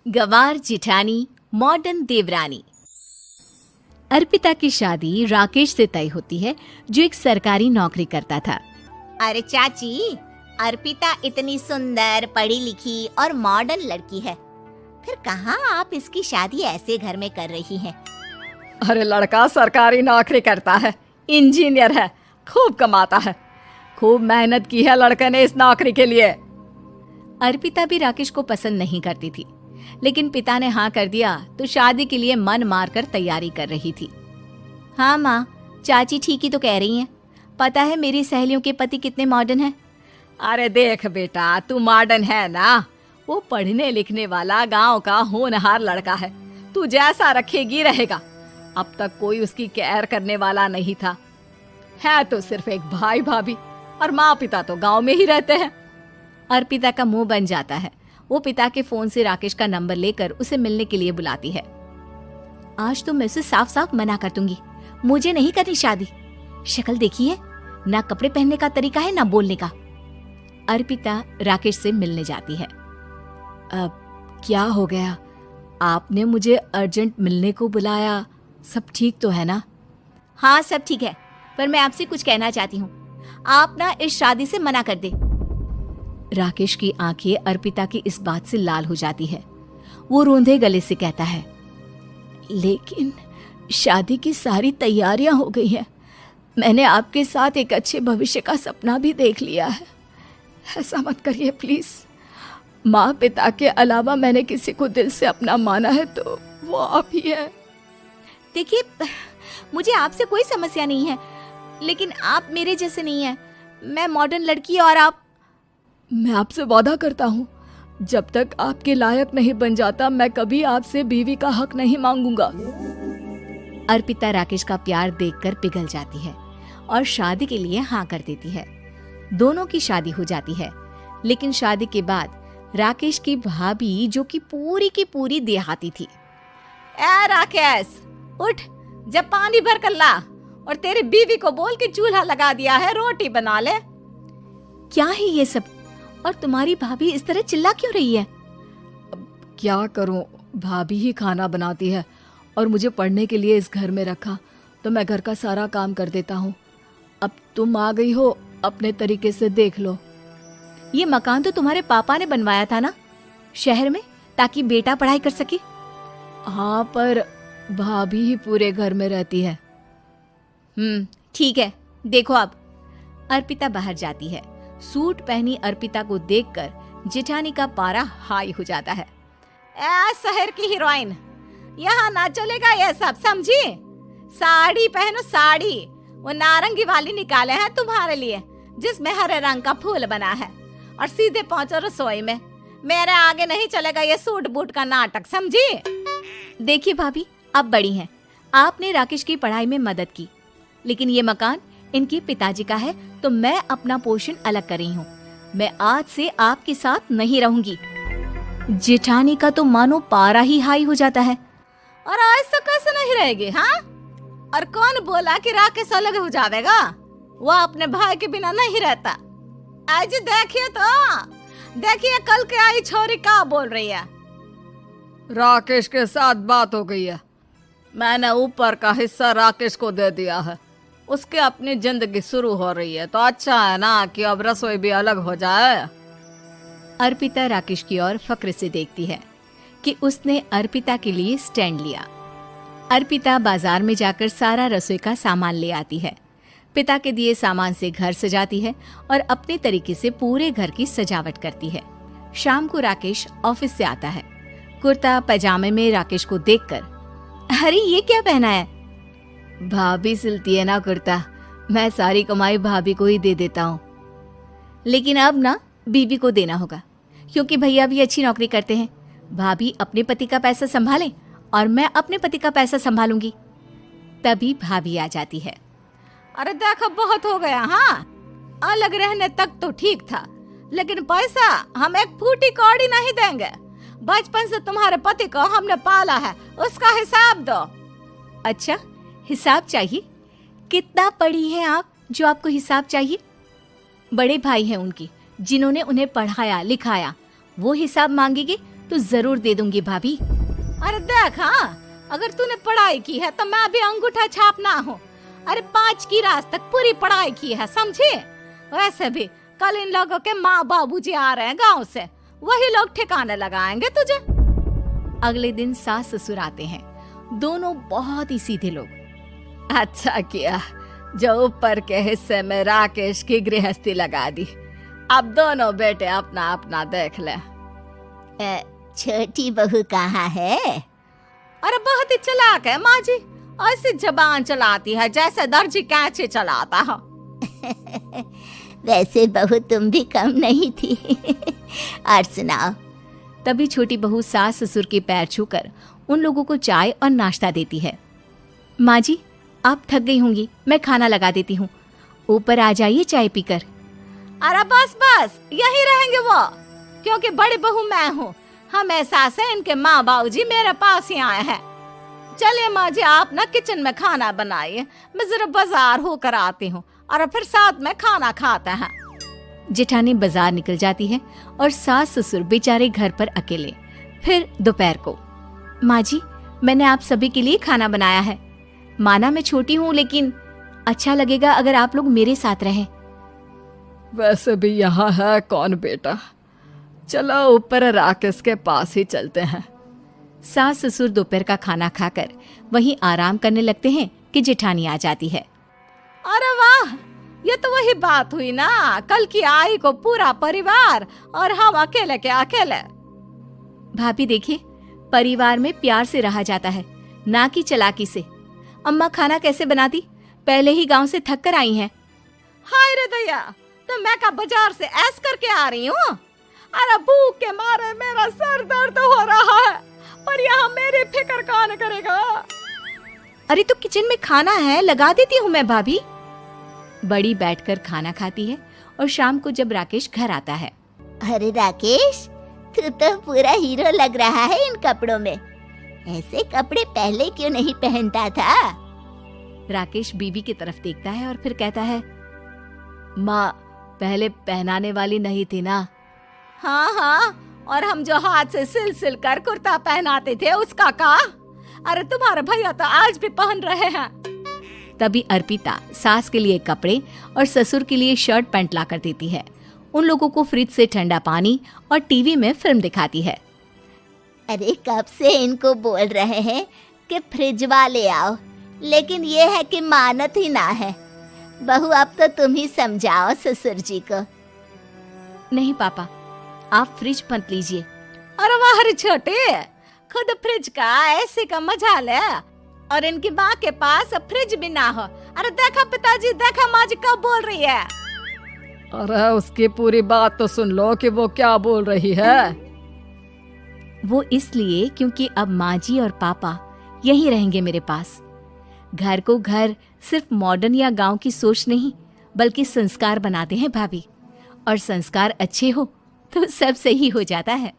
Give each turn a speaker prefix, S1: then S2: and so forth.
S1: गवार जिठानी मॉडर्न देवरानी। अर्पिता की शादी राकेश से तय होती है, जो एक सरकारी नौकरी करता था।
S2: अरे चाची, अर्पिता इतनी सुंदर, पढ़ी लिखी और मॉडर्न लड़की है, फिर कहाँ आप इसकी शादी ऐसे घर में कर रही हैं?
S3: अरे लड़का सरकारी नौकरी करता है, इंजीनियर है, खूब कमाता है, खूब मेहनत की है लड़के ने इस नौकरी के लिए।
S1: अर्पिता भी राकेश को पसंद नहीं करती थी, लेकिन पिता ने हाँ कर दिया तो शादी के लिए मन मारकर तैयारी कर रही थी। हाँ माँ, चाची ठीक ही तो कह रही हैं। पता है मेरी सहेलियों के पति कितने मॉडर्न हैं।
S3: अरे देख बेटा, तू मॉडर्न है ना, वो पढ़ने लिखने वाला गांव का होनहार लड़का है, तू जैसा रखेगी रहेगा। अब तक कोई उसकी केयर करने वाला नहीं था, है तो सिर्फ एक भाई भाभी, और माँ पिता तो गांव में ही रहते हैं।
S1: अर्पिता का मुंह बन जाता है। वो पिता के फोन से राकेश का नंबर लेकर उसे मिलने के लिए बुलाती है। आज तो मैं उसे साफ साफ मना कर दूंगी, मुझे नहीं करनी शादी। शक्ल देखी है ना, कपड़े पहनने का तरीका है ना बोलने का। अर्पिता राकेश से मिलने जाती है।
S3: अब क्या हो गया, आपने मुझे अर्जेंट मिलने को बुलाया, सब ठीक तो है ना?
S1: हाँ सब ठीक है, पर मैं आपसे कुछ कहना चाहती हूँ। आप ना इस शादी से मना कर दे। राकेश की आंखें अर्पिता की इस बात से लाल हो जाती है। वो रोंधे गले से कहता है, लेकिन शादी की सारी तैयारियां हो गई हैं। मैंने आपके साथ एक अच्छे भविष्य का सपना भी देख लिया है। ऐसा मत करिए प्लीज। माँ पिता के अलावा मैंने किसी को दिल से अपना माना है तो वो आप ही है। देखिए, मुझे आपसे कोई समस्या नहीं है, लेकिन आप मेरे जैसे नहीं हैं। मैं मॉडर्न लड़की और आप। मैं आपसे वादा करता हूँ, जब तक आपके लायक नहीं बन जाता मैं कभी आपसे बीवी का हक नहीं मांगूंगा। अर्पिता राकेश का प्यार देखकर पिघल जाती है और शादी के लिए हाँ कर देती है। दोनों की शादी हो जाती है, लेकिन शादी के बाद राकेश की भाभी, जो कि पूरी की पूरी देहाती थी।
S3: ए राकेश, उठ, जब पानी भर कर ला, और तेरी बीवी को बोल के चूल्हा लगा दिया है, रोटी बना ले।
S1: क्या है ये सब? और तुम्हारी भाभी इस तरह चिल्ला क्यों रही है?
S3: क्या करूं, भाभी ही खाना बनाती है और मुझे पढ़ने के लिए इस घर में रखा, तो मैं घर का सारा काम कर देता हूँ। अब तुम आ गई हो, अपने तरीके से देख लो।
S1: ये मकान तो तुम्हारे पापा ने बनवाया था ना, शहर में, ताकि बेटा पढ़ाई कर सके।
S3: हाँ, पर भाभी ही पूरे घर में रहती है।
S1: ठीक है, देखो अब। अर्पिता बाहर जाती है। सूट पहनी अर्पिता को देखकर जेठानी का पारा हाई हो जाता है।
S3: ए शहर की हीरोइन, यहाँ ना चलेगा ये सब, समझी? साड़ी पहनो, साड़ी। वो नारंगी वाली निकाले हैं तुम्हारे लिए, जिसमें हरे रंग का फूल बना है, और सीधे पहुंचो रसोई में। मेरे आगे नहीं चलेगा ये सूट बूट का नाटक, समझी?
S1: देखिए भाभी, आप बड़ी हैं, आपने राकेश की पढ़ाई में मदद की, लेकिन ये मकान इनके पिताजी का है, तो मैं अपना पोर्शन अलग कर रही हूँ। मैं आज से आपके साथ नहीं रहूंगी। जेठानी का तो मानो पारा ही हाई हो जाता है।
S3: और आज तो कैसे नहीं रहेगी? हाँ, और कौन बोला कि राकेश अलग हो जाएगा? वो अपने भाई के बिना नहीं रहता। आज देखिए तो, देखिए कल के आई छोरी क्या बोल रही है। राकेश के साथ बात हो गई है, मैंने ऊपर का हिस्सा राकेश को दे दिया है, उसके अपनी जिंदगी शुरू हो रही है, तो अच्छा है ना कि अब रसोई भी अलग हो जाए।
S1: अर्पिता राकेश की ओर फक्र से देखती है कि उसने अर्पिता के लिए स्टैंड लिया। अर्पिता बाजार में जाकर सारा रसोई का सामान ले आती है। पिता के दिए सामान से घर सजाती है और अपने तरीके से पूरे घर की सजावट करती है। शाम को राकेश ऑफिस से आता है। कुर्ता पैजामे में राकेश को देखकर, अरे ये क्या पहना है? भाभी सिलती है ना कुर्ता, मैं सारी कमाई भाभी को ही दे देता हूँ। लेकिन अब ना बीवी को देना होगा, क्योंकि भैया भी अच्छी नौकरी करते हैं। भाभी अपने पति का पैसा संभाले और मैं अपने पति का पैसा संभालूंगी। तभी भाभी आ जाती है।
S3: अरे देखो, बहुत हो गया। हाँ, अलग रहने तक तो ठीक था, लेकिन पैसा हम एक फूटी कौड़ी नहीं देंगे। बचपन से तुम्हारे पति को हमने पाला है, उसका हिसाब दो।
S1: अच्छा, हिसाब चाहिए? कितना पढ़ी हैं आप जो आपको हिसाब चाहिए? बड़े भाई हैं उनकी, जिन्होंने उन्हें पढ़ाया लिखाया, वो हिसाब मांगेंगे तो जरूर दे दूंगी भाभी।
S3: अरे देख, हाँ, अगर तूने पढ़ाई की है तो मैं भी अंगूठा छापना हूँ। अरे 5 की रात तक पूरी पढ़ाई की है, समझे? वैसे भी कल इन लोगों के माँ बाबूजी आ रहे हैं गांव से, वही लोग ठिकाने लगाएंगे तुझे।
S1: अगले दिन सास ससुर आते हैं, दोनों बहुत ही सीधे लोग।
S3: अच्छा किया जो ऊपर के हिस्से में राकेश की गृहस्थी लगा दी। अब दोनों बेटे अपना अपना देख ले।
S2: छोटी बहू कहाँ है?
S3: अरे बहुत ही चालाक है माँ जी, ऐसी जबान चलाती है जैसे दर्जी कैंची चलाता है।
S2: वैसे बहू तुम भी कम नहीं थी। और सुनाओ।
S1: तभी छोटी बहू सास ससुर के पैर छूकर उन लोगों को चाय और नाश्ता देती है। माँ जी, आप थक गई होंगी, मैं खाना लगा देती हूँ, ऊपर आ जाइए चाय पीकर।
S3: अरे बस बस, यही रहेंगे वो, क्योंकि बड़ी बहू मैं हूँ। हम एहसास है इनके माँ बाबूजी मेरे पास ही आए हैं। चलिए माँ जी, आप ना किचन में खाना बनाइए, मैं जरा बाजार होकर आती हूँ और फिर साथ में खाना खाते हैं।
S1: जेठानी बाजार निकल जाती है और सास ससुर बेचारे घर पर अकेले। फिर दोपहर को, माँ जी, मैंने आप सभी के लिए खाना बनाया है। माना मैं छोटी हूँ, लेकिन अच्छा लगेगा अगर आप लोग मेरे साथ रहें।
S3: वैसे भी यहाँ है कौन बेटा, चलो ऊपर राकेश के पास ही चलते हैं।
S1: सास ससुर दोपहर का खाना खाकर वहीं आराम करने लगते हैं कि जेठानी आ जाती है।
S3: अरे वाह, ये तो वही बात हुई ना, कल की आई को पूरा परिवार और हम अकेले के अकेले।
S1: भाभी देखिए, परिवार में प्यार से रहा जाता है, ना कि चालाकी से। अम्मा खाना कैसे बनाती, पहले ही गांव से थक कर आई हैं।
S3: हाय रे दया, तो मैं का बाजार से ऐस करके आ रही हूँ। अरे भूख के मारे मेरा सर दर्द हो रहा है, पर यहाँ मेरी फिक्र कौन करेगा।
S1: अरे तो किचन में खाना है, लगा देती हूँ मैं भाभी। बड़ी बैठकर खाना खाती है और शाम को जब राकेश घर आता है।
S2: अरे राकेश, तू तो पूरा हीरो लग रहा है इन कपड़ों में। ऐसे कपड़े पहले क्यों नहीं पहनता था?
S1: राकेश बीवी की तरफ देखता है और फिर कहता है, माँ, पहले पहनाने वाली नहीं थी ना।
S3: हाँ हाँ, और हम जो हाथ से सिल सिल कर कुर्ता पहनाते थे उसका का? अरे तुम्हारे भैया तो आज भी पहन रहे हैं।
S1: तभी अर्पिता सास के लिए कपड़े और ससुर के लिए शर्ट पैंट ला कर देती है। उन लोगों को फ्रिज से ठंडा पानी और टीवी में फिल्म दिखाती है।
S2: अरे कब से इनको बोल रहे हैं कि फ्रिज वाले आओ, लेकिन ये है कि मानत ही ना है। बहू, अब तो तुम ही समझाओ ससुर जी को।
S1: नहीं पापा, आप फ्रिज मत लीजिए।
S3: अरे वाह रे छोटे, खुद फ्रिज का ऐसे का मजा ले, और इनकी माँ के पास फ्रिज भी ना हो। अरे देखा पिताजी, देखा माँ जी कब बोल रही है। अरे उसकी पूरी बात तो सुन लो कि वो क्या बोल रही है।
S1: वो इसलिए क्योंकि अब माँ जी और पापा यहीं रहेंगे मेरे पास। घर को घर सिर्फ मॉडर्न या गांव की सोच नहीं, बल्कि संस्कार बनाते हैं भाभी, और संस्कार अच्छे हो तो सब सही हो जाता है।